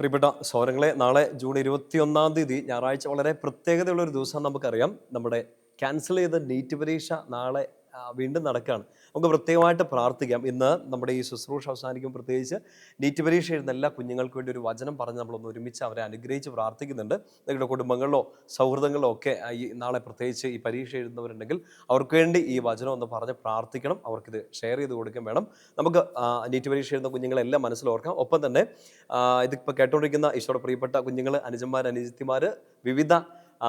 പ്രിയപ്പെട്ട സൗരങ്ങളെ, നാളെ ജൂൺ 21 ഞായറാഴ്ച വളരെ പ്രത്യേകതയുള്ളൊരു ദിവസം. നമുക്കറിയാം, നമ്മുടെ ക്യാൻസൽ ചെയ്ത നീറ്റ് പരീക്ഷ നാളെ വീണ്ടും നടക്കുകയാണ്. നമുക്ക് പ്രത്യേകമായിട്ട് പ്രാർത്ഥിക്കാം. ഇന്ന് നമ്മുടെ ഈ ശുശ്രൂഷ അവസാനിക്കും, പ്രത്യേകിച്ച് നീറ്റ് പരീക്ഷ എഴുതുന്ന എല്ലാ കുഞ്ഞുങ്ങൾക്ക് വേണ്ടി ഒരു വചനം പറഞ്ഞ് നമ്മളൊന്ന് ഒരുമിച്ച് അവരെ അനുഗ്രഹിച്ച് പ്രാർത്ഥിക്കുന്നുണ്ട്. നിങ്ങളുടെ കുടുംബങ്ങളിലോ സൗഹൃദങ്ങളിലോ ഒക്കെ ഈ നാളെ പ്രത്യേകിച്ച് ഈ പരീക്ഷ എഴുതുന്നവരുണ്ടെങ്കിൽ അവർക്ക് വേണ്ടി ഈ വചനം ഒന്ന് പറഞ്ഞ് പ്രാർത്ഥിക്കണം. അവർക്കിത് ഷെയർ ചെയ്ത് കൊടുക്കുകയും വേണം. നമുക്ക് നീറ്റ് പരീക്ഷ എഴുതുന്ന കുഞ്ഞുങ്ങളെല്ലാം മനസ്സിലോർക്കാം. ഒപ്പം തന്നെ ഇതിപ്പോൾ കേട്ടുകൊണ്ടിരിക്കുന്ന ഈശോയുടെ പ്രിയപ്പെട്ട കുഞ്ഞുങ്ങൾ, അനുജന്മാർ, അനുജത്തിമാർ, വിവിധ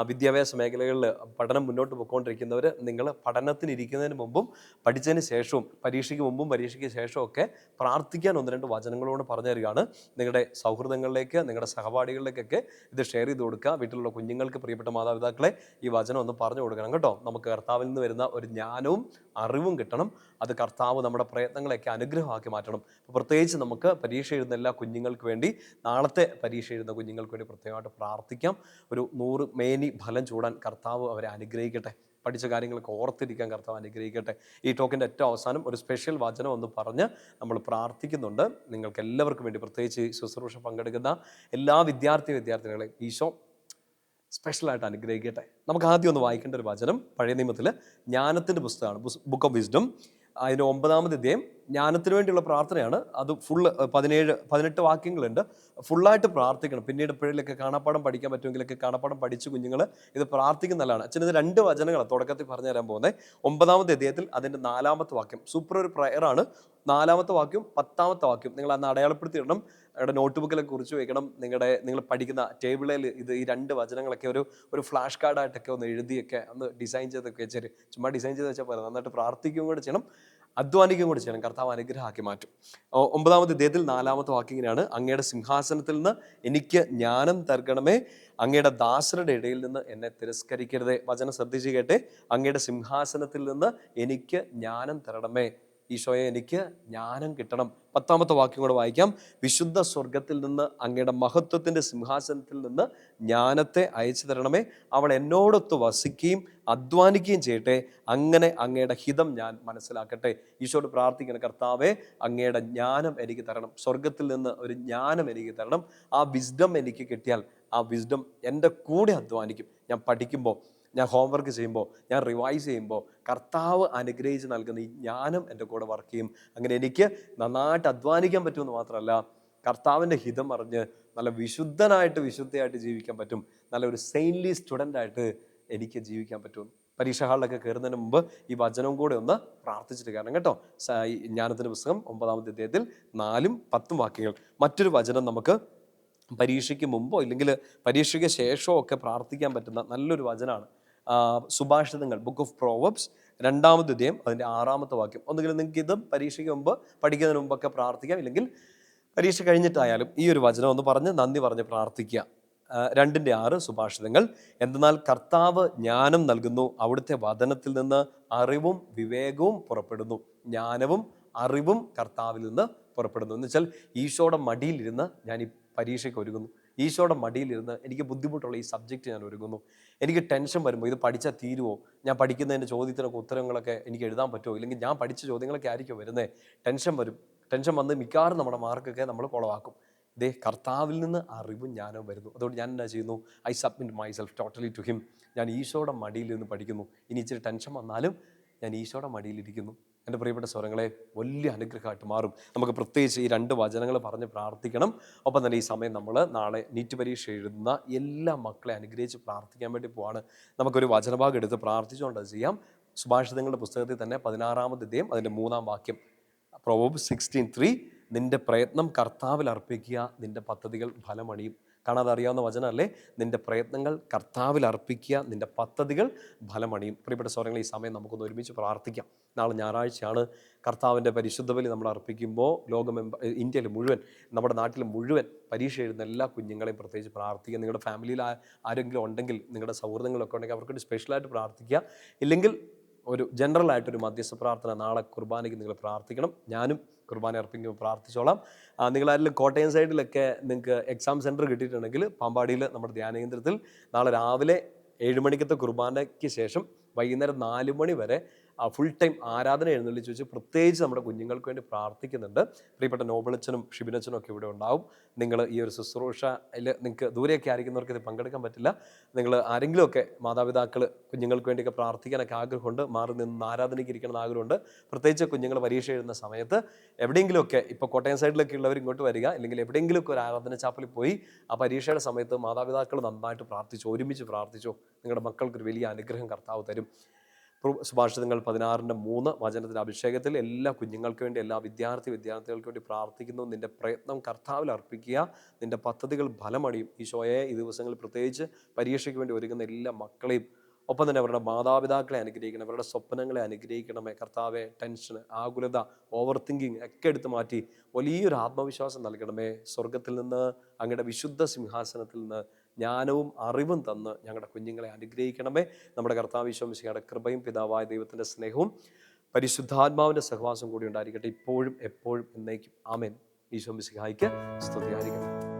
വിദ്യാഭ്യാസ മേഖലകളിൽ പഠനം മുന്നോട്ട് പോയിക്കൊണ്ടിരിക്കുന്നവർ, നിങ്ങൾ പഠനത്തിനിരിക്കുന്നതിന് മുമ്പും പഠിച്ചതിന് ശേഷവും പരീക്ഷയ്ക്ക് മുമ്പും പരീക്ഷയ്ക്ക് ശേഷവും ഒക്കെ പ്രാർത്ഥിക്കാൻ ഒന്ന് രണ്ട് വചനങ്ങളോട് പറഞ്ഞു തരികയാണ്. നിങ്ങളുടെ സൗഹൃദങ്ങളിലേക്ക്, നിങ്ങളുടെ സഹപാഠികളിലേക്കൊക്കെ ഇത് ഷെയർ ചെയ്ത് കൊടുക്കുക. വീട്ടിലുള്ള കുഞ്ഞുങ്ങൾക്ക്, പ്രിയപ്പെട്ട മാതാപിതാക്കളെ ഈ വചനം ഒന്ന് പറഞ്ഞു കൊടുക്കണം കേട്ടോ. നമുക്ക് കർത്താവിൽ നിന്ന് വരുന്ന ഒരു ജ്ഞാനവും അറിവും കിട്ടണം. അത് കർത്താവ് നമ്മുടെ പ്രയത്നങ്ങളെയൊക്കെ അനുഗ്രഹമാക്കി മാറ്റണം. അപ്പോൾ പ്രത്യേകിച്ച് നമുക്ക് പരീക്ഷ എഴുതുന്ന എല്ലാ കുഞ്ഞുങ്ങൾക്ക് വേണ്ടി, നാളത്തെ പരീക്ഷ എഴുതുന്ന കുഞ്ഞുങ്ങൾക്ക് വേണ്ടി പ്രത്യേകമായിട്ട് പ്രാർത്ഥിക്കാം. ഒരു 100 മേനി ഫലം ചൂടാൻ കർത്താവ് അവരെ അനുഗ്രഹിക്കട്ടെ. പഠിച്ച കാര്യങ്ങളൊക്കെ ഓർത്തിരിക്കാൻ കർത്താവ് അനുഗ്രഹിക്കട്ടെ. ഈ ടോക്കിൻ്റെ ഏറ്റവും അവസാനം ഒരു സ്പെഷ്യൽ വചനം ഒന്ന് പറഞ്ഞ് നമ്മൾ പ്രാർത്ഥിക്കുന്നുണ്ട്. നിങ്ങൾക്ക് എല്ലാവർക്കും വേണ്ടി, പ്രത്യേകിച്ച് ശുശ്രൂഷ പങ്കെടുക്കുന്ന എല്ലാ വിദ്യാർത്ഥികളെയും ഈശോ സ്പെഷ്യലായിട്ട് അനുഗ്രഹിക്കട്ടെ. നമുക്ക് ആദ്യം ഒന്ന് വായിക്കേണ്ട ഒരു വചനം പഴയ നിയമത്തിൽ ജ്ഞാനത്തിൻ്റെ പുസ്തകമാണ്, ബുക്ക് ഓഫ് വിസ്ഡം. അതിന് 9-ാമത് അധ്യായം ജ്ഞാനത്തിന് വേണ്ടിയുള്ള പ്രാർത്ഥനയാണ്. അത് ഫുള്ള് 18 വാക്യങ്ങളുണ്ട്. ഫുള്ളായിട്ട് പ്രാർത്ഥിക്കണം. പിന്നീട് എപ്പോഴേലൊക്കെ കാണാപ്പാടം പഠിക്കാൻ പറ്റുമെങ്കിലൊക്കെ കാണാപ്പാടം പഠിച്ച് കുഞ്ഞുങ്ങൾ ഇത് പ്രാർത്ഥിക്കുന്നതാണ്. അച്ഛനത് 2 വചനങ്ങളാണ് തുടക്കത്തിൽ പറഞ്ഞു തരാൻ പോകുന്നത്. 9-ാമത്തെ അധ്യായത്തിൽ അതിൻ്റെ 4-ാമത്തെ വാക്യം സൂപ്പർ ഒരു പ്രയറാണ്. 4-ാമത്തെ വാക്യം 10-ാമത്തെ വാക്യം നിങ്ങൾ അന്ന് അടയാളപ്പെടുത്തി ഇടണം. നിങ്ങളുടെ നോട്ട്ബുക്കിലൊക്കെ കുറിച്ച് വയ്ക്കണം. നിങ്ങൾ പഠിക്കുന്ന ടേബിളിൽ ഇത് ഈ 2 വചനങ്ങളൊക്കെ ഒരു ഫ്ലാഷ് കാർഡായിട്ടൊക്കെ ഒന്ന് എഴുതിയൊക്കെ ഒന്ന് ഡിസൈൻ ചെയ്തൊക്കെ വെച്ചാൽ, ചുമ്മാ ഡിസൈൻ ചെയ്ത് വെച്ചാൽ പോലെ നന്നായിട്ട് പ്രാർത്ഥിക്കുകയും കൂടെ ചെയ്യണം, അധ്വാനിക്കുകയും കൂടി ചെയ്യണം. കർത്താവ് അനുഗ്രഹമാക്കി മാറ്റും. 9-ാമത്തെ അധ്യായത്തിൽ 4-ാമത്തെ വാക്യം ഇങ്ങനെയാണ്: അങ്ങയുടെ സിംഹാസനത്തിൽ നിന്ന് എനിക്ക് ജ്ഞാനം തരണമേ, അങ്ങയുടെ ദാസരുടെ ഇടയിൽ നിന്ന് എന്നെ തിരസ്കരിക്കരുതേ. വചനം ശ്രദ്ധിച്ച് കേട്ടെ. അങ്ങയുടെ സിംഹാസനത്തിൽ നിന്ന് എനിക്ക് ജ്ഞാനം തരണമേ. ഈശോയെ, എനിക്ക് ജ്ഞാനം കിട്ടണം. 10-ാമത്തെ വാക്യം കൂടെ വായിക്കാം: വിശുദ്ധ സ്വർഗത്തിൽ നിന്ന് അങ്ങയുടെ മഹത്വത്തിൻ്റെ സിംഹാസനത്തിൽ നിന്ന് ജ്ഞാനത്തെ അയച്ചു തരണമേ. അവൾ എന്നോടൊത്ത് വസിക്കുകയും അധ്വാനിക്കുകയും ചെയ്യട്ടെ. അങ്ങനെ അങ്ങയുടെ ഹിതം ഞാൻ മനസ്സിലാക്കട്ടെ. ഈശോയോട് പ്രാർത്ഥിക്കണം, കർത്താവേ, അങ്ങയുടെ ജ്ഞാനം എനിക്ക് തരണം. സ്വർഗത്തിൽ നിന്ന് ഒരു ജ്ഞാനം എനിക്ക് തരണം. ആ വിസ്ഡം എനിക്ക് കിട്ടിയാൽ ആ വിസ്ഡം എൻ്റെ കൂടെ അധ്വാനിക്കും. ഞാൻ പഠിക്കുമ്പോൾ, ഞാൻ ഹോംവർക്ക് ചെയ്യുമ്പോൾ, ഞാൻ റിവൈസ് ചെയ്യുമ്പോൾ കർത്താവ് അനുഗ്രഹിച്ച് നൽകുന്ന ഈ ജ്ഞാനം എൻ്റെ കൂടെ വർക്ക് ചെയ്യും. അങ്ങനെ എനിക്ക് നന്നായിട്ട് അധ്വാനിക്കാൻ പറ്റുമെന്ന് മാത്രമല്ല, കർത്താവിൻ്റെ ഹിതം അറിഞ്ഞ് നല്ല വിശുദ്ധയായിട്ട് ജീവിക്കാൻ പറ്റും. നല്ലൊരു സെയിൻലി സ്റ്റുഡൻ്റായിട്ട് എനിക്ക് ജീവിക്കാൻ പറ്റും. പരീക്ഷ ഹാളിലൊക്കെ കയറുന്നതിന് മുമ്പ് ഈ വചനവും കൂടെ ഒന്ന് പ്രാർത്ഥിച്ചിട്ട് കാരണം കേട്ടോ. ജ്ഞാനത്തിൻ്റെ പുസ്തകം 9-ാമത്തെ അധ്യായത്തിൽ 4-ഉം 10-ഉം വാക്യങ്ങൾ. മറ്റൊരു വചനം നമുക്ക് പരീക്ഷയ്ക്ക് മുമ്പോ ഇല്ലെങ്കിൽ പരീക്ഷയ്ക്ക് ശേഷമോ ഒക്കെ പ്രാർത്ഥിക്കാൻ പറ്റുന്ന നല്ലൊരു വചനമാണ്. സുഭാഷിതങ്ങൾ, ബുക്ക് ഓഫ് പ്രോവർബ്സ് 2-ാമത്തെ അധ്യായം അതിൻ്റെ 6-ാമത്തെ വാക്യം. ഒന്നുകിൽ നിങ്ങൾക്ക് ഇതും പരീക്ഷയ്ക്ക് മുമ്പ് പഠിക്കുന്നതിന് മുമ്പൊക്കെ പ്രാർത്ഥിക്കാം, ഇല്ലെങ്കിൽ പരീക്ഷ കഴിഞ്ഞിട്ടായാലും ഈ ഒരു വചനം ഒന്ന് പറഞ്ഞ് നന്ദി പറഞ്ഞ് പ്രാർത്ഥിക്കുക. 2-6 സുഭാഷിതങ്ങൾ: എന്തെന്നാൽ കർത്താവ് ജ്ഞാനം നൽകുന്നു, അവിടുത്തെ വചനത്തിൽ നിന്ന് അറിവും വിവേകവും പുറപ്പെടുന്നു. ജ്ഞാനവും അറിവും കർത്താവിൽ നിന്ന് പുറപ്പെടുന്നു. എന്ന് വെച്ചാൽ ഈശോയുടെ മടിയിലിരുന്ന് ഞാൻ ഈ പരീക്ഷയ്ക്ക് ഒരുങ്ങുന്നു. ഈശോയുടെ മടിയിലിരുന്ന് എനിക്ക് ബുദ്ധിമുട്ടുള്ള ഈ സബ്ജക്റ്റ് ഞാൻ ഒരുങ്ങുന്നു. എനിക്ക് ടെൻഷൻ വരുമ്പോൾ ഇത് പഠിച്ചാൽ തീരുമോ, ഞാൻ പഠിക്കുന്നതിൻ്റെ ചോദ്യത്തിനൊക്കെ ഉത്തരങ്ങളൊക്കെ എനിക്ക് എഴുതാൻ പറ്റുമോ, ഇല്ലെങ്കിൽ ഞാൻ പഠിച്ച ചോദ്യങ്ങളൊക്കെ ആയിരിക്കും വരുന്നത്. ടെൻഷൻ വരും. ടെൻഷൻ വന്ന് മിക്കവാറും നമ്മുടെ മാർക്കൊക്കെ നമ്മൾ കുളവാക്കും. ഇതേ കർത്താവിൽ നിന്ന് അറിവും ജ്ഞാനവും വരുന്നു. അതുകൊണ്ട് ഞാൻ എന്നാ ചെയ്യുന്നു? I submit myself totally to him. ഞാൻ ഈശോയുടെ മടിയിൽ നിന്ന് പഠിക്കുന്നു. ഇനി ഇച്ചിരി ടെൻഷൻ വന്നാലും ഞാൻ ഈശോയുടെ മടിയിലിരിക്കുന്നു. എൻ്റെ പ്രിയപ്പെട്ട സ്വരങ്ങളെ, വലിയ അനുഗ്രഹമായിട്ട് മാറും. നമുക്ക് പ്രത്യേകിച്ച് ഈ 2 വചനങ്ങൾ പറഞ്ഞ് പ്രാർത്ഥിക്കണം. ഒപ്പം തന്നെ ഈ സമയം നമ്മൾ നാളെ നീറ്റ് പരീക്ഷ എഴുതുന്ന എല്ലാ മക്കളെ അനുഗ്രഹിച്ച് പ്രാർത്ഥിക്കാൻ വേണ്ടി പോവാണ്. നമുക്കൊരു വചനഭാഗം എടുത്ത് പ്രാർത്ഥിച്ചുകൊണ്ട് അത് ചെയ്യാം. സുഭാഷിതങ്ങളുടെ പുസ്തകത്തിൽ തന്നെ 16-ാമത്തെ അധ്യായം അതിൻ്റെ 3-ാം വാക്യം, പ്രൊവേർബ്സ് 16:3: നിന്റെ പ്രയത്നം കർത്താവിൽ അർപ്പിക്കുക, നിന്റെ പദ്ധതികൾ ഫലമണിയും. കാണാതെ അറിയാവുന്ന വചനമല്ലേ? നിന്റെ പ്രയത്നങ്ങൾ കർത്താവിൽ അർപ്പിക്കുക, നിന്റെ പദ്ധതികൾ ഫലമണിയും. പ്രിയപ്പെട്ട സൗരങ്ങൾ, ഈ സമയം നമുക്കൊന്ന് ഒരുമിച്ച് പ്രാർത്ഥിക്കാം. നാളെ ഞായറാഴ്ചയാണ്. കർത്താവിൻ്റെ പരിശുദ്ധ ബലി നമ്മൾ അർപ്പിക്കുമ്പോൾ ഇന്ത്യയിൽ മുഴുവൻ, നമ്മുടെ നാട്ടിൽ മുഴുവൻ പരീക്ഷ എഴുതുന്ന എല്ലാ കുഞ്ഞുങ്ങളെയും പ്രത്യേകിച്ച് പ്രാർത്ഥിക്കുക. നിങ്ങളുടെ ഫാമിലിയിൽ ആരെങ്കിലും ഉണ്ടെങ്കിൽ, നിങ്ങളുടെ സൗഹൃദങ്ങളൊക്കെ ഉണ്ടെങ്കിൽ അവർക്ക് സ്പെഷ്യലായിട്ട് പ്രാർത്ഥിക്കുക. ഇല്ലെങ്കിൽ ഒരു ജനറലായിട്ടൊരു മധ്യസ്ഥ പ്രാർത്ഥന നാളെ കുർബാനയ്ക്ക് നിങ്ങൾ പ്രാർത്ഥിക്കണം. ഞാനും കുർബാന അർപ്പിക്കുമ്പോൾ പ്രാർത്ഥിച്ചോളാം. നിങ്ങളാരെങ്കിലും കോട്ടയം സൈഡിലൊക്കെ നിങ്ങൾക്ക് എക്സാം സെൻറ്റർ കിട്ടിയിട്ടുണ്ടെങ്കിൽ പാമ്പാടിയിൽ നമ്മുടെ ധ്യാനകേന്ദ്രത്തിൽ നാളെ രാവിലെ 7 മണിക്കത്തെ കുർബാനയ്ക്ക് ശേഷം വൈകുന്നേരം 4 മണി വരെ ഫുൾ ടൈം ആരാധന എഴുന്നള്ളിച്ച് വെച്ച് പ്രത്യേകിച്ച് നമ്മുടെ കുഞ്ഞുങ്ങൾക്ക് വേണ്ടി പ്രാർത്ഥിക്കുന്നുണ്ട്. പ്രിയപ്പെട്ട നോബിളച്ചനും ഷിബിനച്ചനും ഒക്കെ ഇവിടെ ഉണ്ടാവും. നിങ്ങൾ ഈ ഒരു ശുശ്രൂഷയിൽ നിങ്ങൾക്ക് ദൂരെയൊക്കെ ആയിരിക്കുന്നവർക്ക് ഇത് പങ്കെടുക്കാൻ പറ്റില്ല. നിങ്ങൾ ആരെങ്കിലുമൊക്കെ മാതാപിതാക്കൾ കുഞ്ഞുങ്ങൾക്ക് വേണ്ടിയൊക്കെ പ്രാർത്ഥിക്കാനൊക്കെ ആഗ്രഹമുണ്ട്, മാറി നിന്ന് ആരാധനയ്ക്ക് ഇരിക്കണം എന്ന് ആഗ്രഹമുണ്ട്. പ്രത്യേകിച്ച് കുഞ്ഞുങ്ങൾ പരീക്ഷ എഴുതുന്ന സമയത്ത് എവിടെയെങ്കിലുമൊക്കെ, ഇപ്പോൾ കോട്ടയം സൈഡിലൊക്കെ ഉള്ളവർ ഇങ്ങോട്ട് വരിക, അല്ലെങ്കിൽ എവിടെയെങ്കിലുമൊക്കെ ഒരു ആരാധന ചാപ്പലിൽ പോയി ആ പരീക്ഷയുടെ സമയത്ത് മാതാപിതാക്കൾ നന്നായിട്ട് പ്രാർത്ഥിച്ചു, ഒരുമിച്ച് പ്രാർത്ഥിച്ചു. നിങ്ങളുടെ മക്കൾക്കൊരു വലിയ അനുഗ്രഹം കർത്താവ് തരും. സുഭാഷിതങ്ങൾ 16:3 വചനത്തിൻ്റെ അഭിഷേകത്തിൽ എല്ലാ കുഞ്ഞുങ്ങൾക്ക് വേണ്ടി, എല്ലാ വിദ്യാർത്ഥികൾക്ക് വേണ്ടി പ്രാർത്ഥിക്കുന്നു. നിന്റെ പ്രയത്നം കർത്താവിൽ അർപ്പിക്കുക, നിന്റെ പദ്ധതികൾ ഫലമണിയും. ഈശോയെ ഈ ദിവസങ്ങളിൽ പ്രത്യേകിച്ച് പരീക്ഷയ്ക്ക് വേണ്ടി ഒരുങ്ങുന്ന എല്ലാ മക്കളെയും, ഒപ്പം തന്നെ അവരുടെ മാതാപിതാക്കളെ അനുഗ്രഹിക്കണം, അവരുടെ സ്വപ്നങ്ങളെ അനുഗ്രഹിക്കണമേ കർത്താവെ. ടെൻഷൻ, ആകുലത, ഓവർ തിങ്കിങ് ഒക്കെ എടുത്തു മാറ്റി വലിയൊരു ആത്മവിശ്വാസം നൽകണമേ. സ്വർഗത്തിൽ നിന്ന്, അങ്ങയുടെ വിശുദ്ധ സിംഹാസനത്തിൽ നിന്ന് ജ്ഞാനവും അറിവും തന്ന് ഞങ്ങളുടെ കുഞ്ഞുങ്ങളെ അനുഗ്രഹിക്കണമേ. നമ്മുടെ കർത്താവ് ഈശോ മിശിഹായുടെ കൃപയും പിതാവായ ദൈവത്തിൻ്റെ സ്നേഹവും പരിശുദ്ധാത്മാവിൻ്റെ സഹവാസം കൂടി ഉണ്ടായിരിക്കട്ടെ, ഇപ്പോഴും എപ്പോഴും എന്നേക്കും. ആമേൻ. ഈശോ മിശിഹായ്ക്ക് സ്തുതിയായിരിക്കട്ടെ.